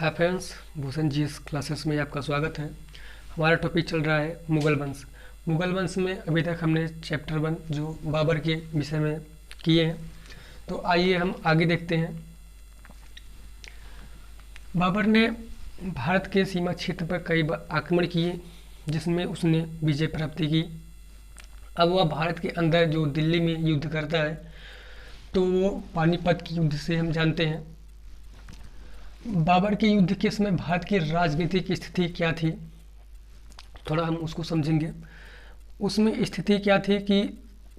Hi friends, Bhushan G S classes में आपका स्वागत है। हमारा टॉपिक चल रहा है मुगल वंश। मुगल वंश में अभी तक हमने चैप्टर 1 जो बाबर के विषय में किए हैं, तो आइए हम आगे देखते हैं। बाबर ने भारत के सीमा क्षेत्र पर कई बार आक्रमण किए, जिसमें उसने विजय प्राप्ति की। अब वह भारत के अंदर जो दिल्ली में युद्ध करता है, तो वो पानीपत के युद्ध से हम जानते हैं। बाबर के युद्ध के समय भारत की राजनीतिक स्थिति क्या थी, थोड़ा हम उसको समझेंगे। उसमें स्थिति क्या थी कि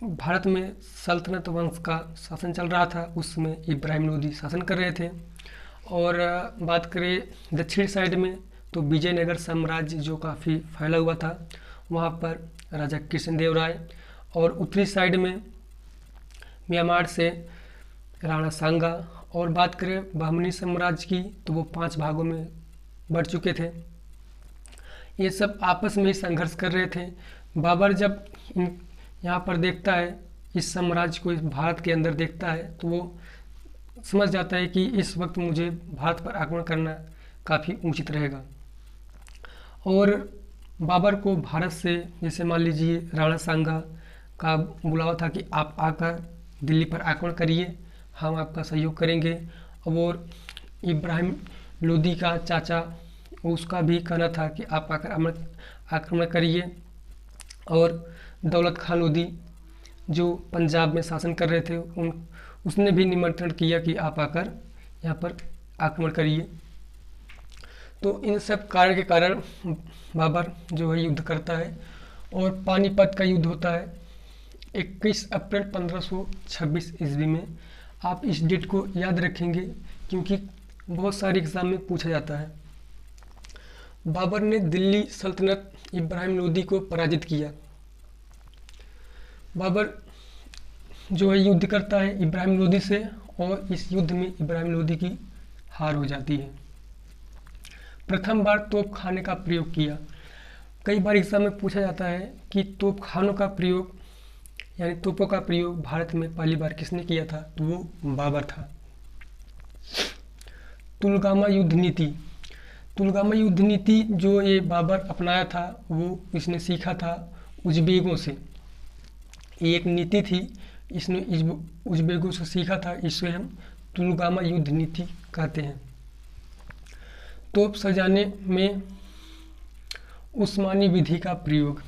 भारत में सल्तनत वंश का शासन चल रहा था। उसमें इब्राहिम लोदी शासन कर रहे थे। और बात करें दक्षिण साइड में, तो विजयनगर साम्राज्य जो काफ़ी फैला हुआ था, वहाँ पर राजा कृष्णदेव राय। और उत्तरी साइड में म्यांमार से राणा सांगा। और बात करें बहमनी साम्राज्य की, तो वो 5 भागों में बढ़ चुके थे। ये सब आपस में ही संघर्ष कर रहे थे। बाबर जब यहाँ पर देखता है, इस साम्राज्य को इस भारत के अंदर देखता है, तो वो समझ जाता है कि इस वक्त मुझे भारत पर आक्रमण करना काफ़ी उचित रहेगा। और बाबर को भारत से, जैसे मान लीजिए राणा सांगा का बुलावा था कि आप आकर दिल्ली पर आक्रमण करिए, हम आपका सहयोग करेंगे। और इब्राहिम लोदी का चाचा, उसका भी कहना था कि आप आकर आक्रमण करिए। और दौलत खान लोदी जो पंजाब में शासन कर रहे थे, उसने भी निमंत्रण किया कि आप आकर यहाँ पर आक्रमण करिए। तो इन सब कारण के कारण बाबर जो है युद्ध करता है। और पानीपत का युद्ध होता है 21 अप्रैल 1526 ईस्वी में। आप इस डेट को याद रखेंगे, क्योंकि बहुत सारे एग्जाम में पूछा जाता है। बाबर ने दिल्ली सल्तनत इब्राहिम लोदी को पराजित किया। बाबर जो है युद्ध करता है इब्राहिम लोदी से, और इस युद्ध में इब्राहिम लोदी की हार हो जाती है। प्रथम बार तोप खाने का प्रयोग किया। कई बार एग्जाम में पूछा जाता है कि तोप खानों का प्रयोग, यानी तोपों का प्रयोग भारत में पहली बार किसने किया था, तो वो बाबर था। तुलगामा युद्ध नीति। तुलगामा युद्ध नीति जो ये बाबर अपनाया था, वो इसने सीखा था उज़्बेकों से। ये एक नीति थी, इसने उज़्बेकों से सीखा था। इसे हम तुलगामा युद्ध नीति कहते हैं। तोप सजाने में उस्मानी विधि का प्रयोग।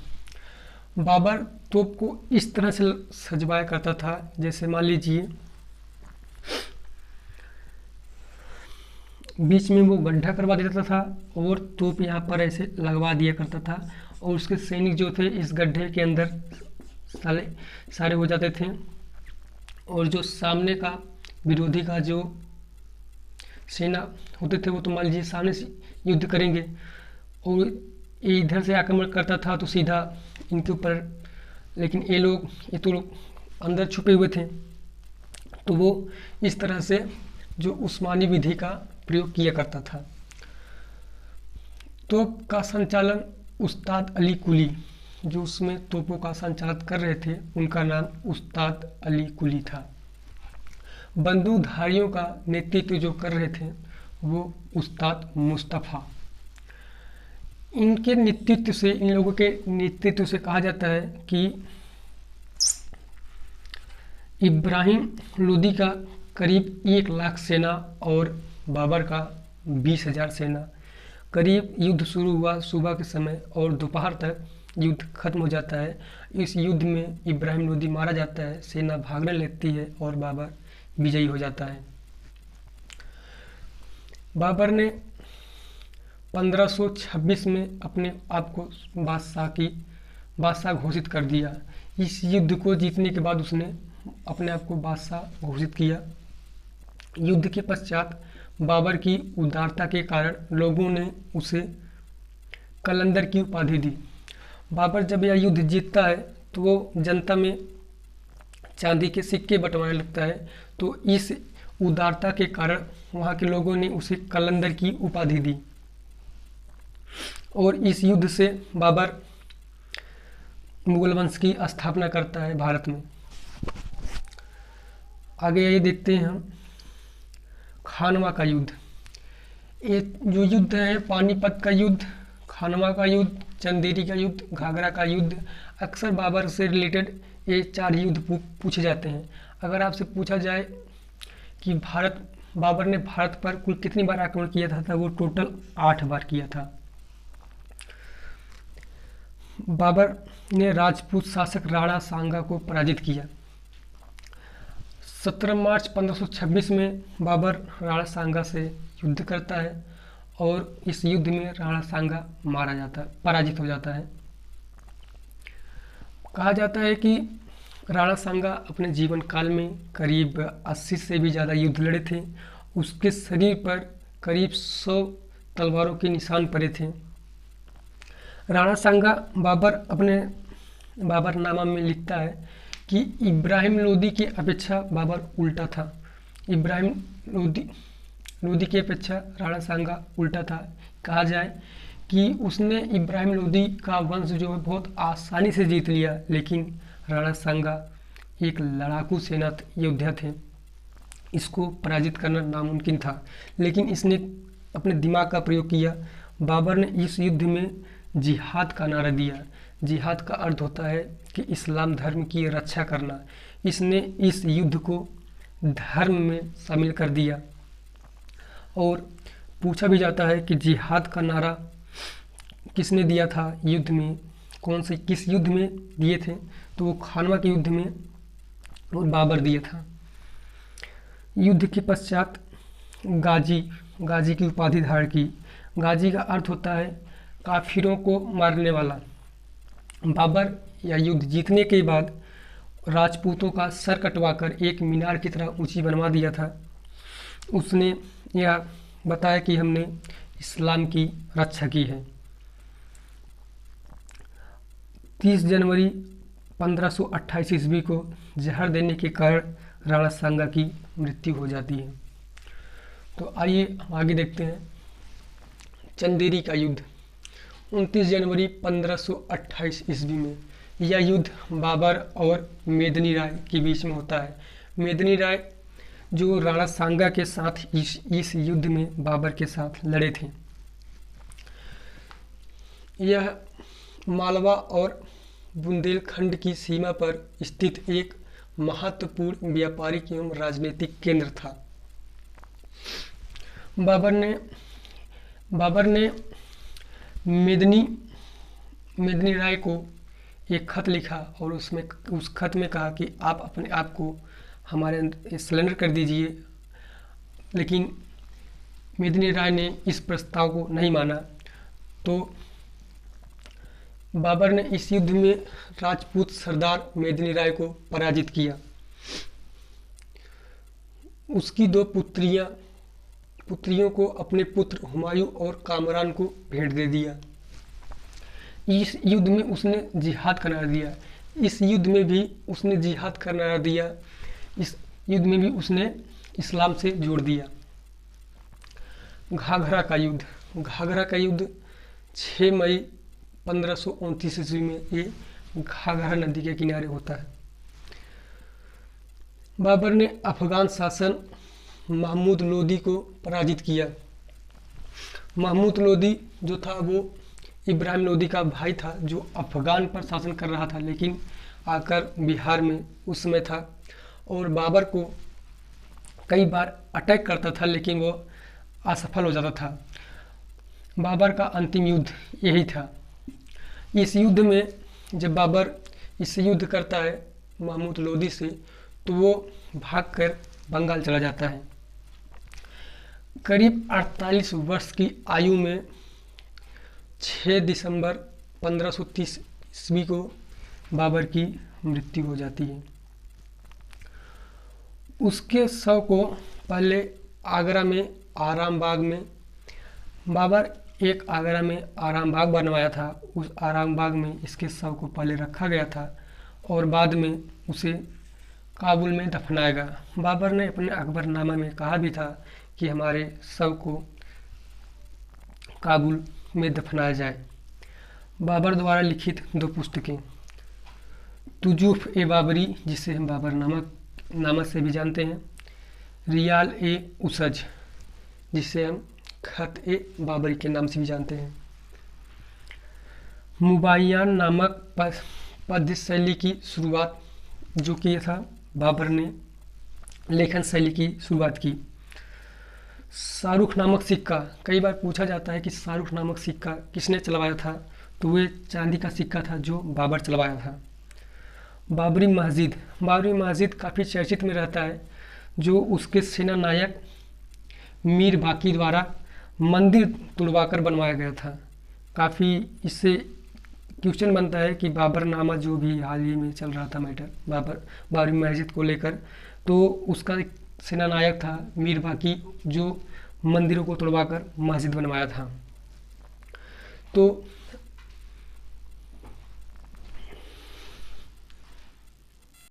बाबर तोप को इस तरह से सजवाया करता था, जैसे मान लीजिए बीच में वो गड्ढा करवा देता था और तोप यहाँ पर ऐसे लगवा दिया करता था, और उसके सैनिक जो थे इस गड्ढे के अंदर सारे हो जाते थे। और जो सामने का विरोधी का जो सेना होते थे, वो तो मान लीजिए सामने से युद्ध करेंगे, और ये इधर से आक्रमण करता था तो सीधा इनके ऊपर, लेकिन ये तो लोग अंदर छुपे हुए थे, तो वो इस तरह से जो उस्मानी विधि का प्रयोग किया करता था। तोप का संचालन उस्ताद अली कुली, जो उसमें तोपों का संचालन कर रहे थे, उनका नाम उस्ताद अली कुली था। बंदूकधारियों का नेतृत्व जो कर रहे थे, वो उस्ताद मुस्तफ़ा। इनके नेतृत्व से, इन लोगों के नेतृत्व से कहा जाता है कि इब्राहिम लोदी का करीब 1 लाख सेना और बाबर का 20,000 सेना। करीब युद्ध शुरू हुआ सुबह के समय और दोपहर तक युद्ध खत्म हो जाता है। इस युद्ध में इब्राहिम लोदी मारा जाता है, सेना भागने लगती है और बाबर विजयी हो जाता है। बाबर ने 1526 में अपने आप को बादशाह घोषित कर दिया। इस युद्ध को जीतने के बाद उसने अपने आप को बादशाह घोषित किया। युद्ध के पश्चात बाबर की उदारता के कारण लोगों ने उसे कलंदर की उपाधि दी। बाबर जब यह युद्ध जीतता है, तो वो जनता में चांदी के सिक्के बंटवाने लगता है, तो इस उदारता के कारण वहाँ के लोगों ने उसे कलंदर की उपाधि दी। और इस युद्ध से बाबर मुगल वंश की स्थापना करता है भारत में। आगे ये देखते हैं हम खानवा का युद्ध। ये जो युद्ध है, पानीपत का युद्ध, खानवा का युद्ध, चंदेरी का युद्ध, घाघरा का युद्ध, अक्सर बाबर से रिलेटेड ये 4 युद्ध पूछे जाते हैं। अगर आपसे पूछा जाए कि बाबर ने भारत पर कुल कितनी बार आक्रमण किया था, तो वो टोटल 8 बार किया था। बाबर ने राजपूत शासक राणा सांगा को पराजित किया। 17 मार्च 1526 में बाबर राणा सांगा से युद्ध करता है और इस युद्ध में राणा सांगा पराजित हो जाता है। कहा जाता है कि राणा सांगा अपने जीवन काल में करीब 80 से भी ज़्यादा युद्ध लड़े थे। उसके शरीर पर करीब 100 तलवारों के निशान पड़े थे। राणा सांगा बाबरनामा में लिखता है कि इब्राहिम लोदी की अपेक्षा बाबर उल्टा था। इब्राहिम लोदी की अपेक्षा राणा सांगा उल्टा था। कहा जाए कि उसने इब्राहिम लोदी का वंश जो है बहुत आसानी से जीत लिया, लेकिन राणा सांगा एक लड़ाकू सेना योद्धा थे, इसको पराजित करना नामुमकिन था। लेकिन इसने अपने दिमाग का प्रयोग किया। बाबर ने इस युद्ध में जिहाद का नारा दिया। जिहाद का अर्थ होता है कि इस्लाम धर्म की रक्षा करना। इसने इस युद्ध को धर्म में शामिल कर दिया। और पूछा भी जाता है कि जिहाद का नारा किसने दिया था युद्ध में, किस युद्ध में दिए थे, तो वो खानवा के युद्ध में और बाबर दिया था। युद्ध के पश्चात गाजी की उपाधि धारण की। गाजी का अर्थ होता है काफिरों को मारने वाला। बाबर या युद्ध जीतने के बाद राजपूतों का सर कटवाकर एक मीनार की तरह ऊंची बनवा दिया था। उसने यह बताया कि हमने इस्लाम की रक्षा की है। 30 जनवरी 1528 ईस्वी को जहर देने के कारण राणा सांगा की मृत्यु हो जाती है। तो आइए हम आगे देखते हैं चंदेरी का युद्ध। 29 जनवरी 1528 ईस्वी में यह युद्ध बाबर और मेदिनी राय के बीच में होता है। मेदिनी राय जो राणा सांगा के साथ इस युद्ध में बाबर के साथ लड़े थे। यह मालवा और बुंदेलखंड की सीमा पर स्थित एक महत्वपूर्ण व्यापारिक एवं राजनीतिक केंद्र था। बाबर ने मेदिनी राय को एक खत लिखा और उस खत में कहा कि आप अपने आप को हमारे सरेंडर कर दीजिए। लेकिन मेदिनी राय ने इस प्रस्ताव को नहीं माना। तो बाबर ने इस युद्ध में राजपूत सरदार मेदिनी राय को पराजित किया। उसकी 2 पुत्रियों को अपने पुत्र हुमायूं और कामरान को भेंट दे दिया। इस युद्ध में उसने जिहाद का नारा दिया। इस युद्ध में भी उसने जिहाद का नारा दिया। इस युद्ध में भी उसने इस्लाम से जोड़ दिया। घाघरा का युद्ध 6 मई 1529 ईस्वी में ये घाघरा नदी के किनारे होता है। बाबर ने अफगान शासन महमूद लोदी को पराजित किया। महमूद लोदी जो था वो इब्राहिम लोदी का भाई था, जो अफगान पर शासन कर रहा था, लेकिन आकर बिहार में उस समय था और बाबर को कई बार अटैक करता था, लेकिन वो असफल हो जाता था। बाबर का अंतिम युद्ध यही था। इस युद्ध में जब बाबर इससे युद्ध करता है महमूद लोदी से, तो वो भागकर बंगाल चला जाता है। करीब 48 वर्ष की आयु में 6 दिसंबर 1530 ईस्वी को बाबर की मृत्यु हो जाती है। उसके शव को पहले आगरा में आरामबाग में, बाबर एक आगरा में आरामबाग बनवाया था, उस आरामबाग में इसके शव को पहले रखा गया था और बाद में उसे काबुल में दफनाया गया। बाबर ने अपने अकबरनामा में कहा भी था कि हमारे शव को काबुल में दफनाया जाए। बाबर द्वारा लिखित 2 पुस्तकें, तुजूफ ए बाबरी जिसे हम बाबरनामा से भी जानते हैं, रियाल ए उसज जिसे हम खत ए बाबरी के नाम से भी जानते हैं। मुबाय्यान नामक पद्य शैली की शुरुआत जो किया था बाबर ने लेखन शैली की शुरुआत की। शाहरुख नामक सिक्का, कई बार पूछा जाता है कि शाहरुख नामक सिक्का किसने चलवाया था, तो वे चांदी का सिक्का था जो बाबर चलवाया था। बाबरी मस्जिद काफ़ी चर्चित में रहता है, जो उसके सेना नायक मीर बाकी द्वारा मंदिर तुड़वाकर बनवाया गया था। काफ़ी इससे क्वेश्चन बनता है कि बाबरनामा जो भी हाल ही में चल रहा था मैटर बाबरी मस्जिद को लेकर, तो उसका एक सेना नायक था मीर बाकी जो मंदिरों को तुड़वाकर मस्जिद बनवाया था। तो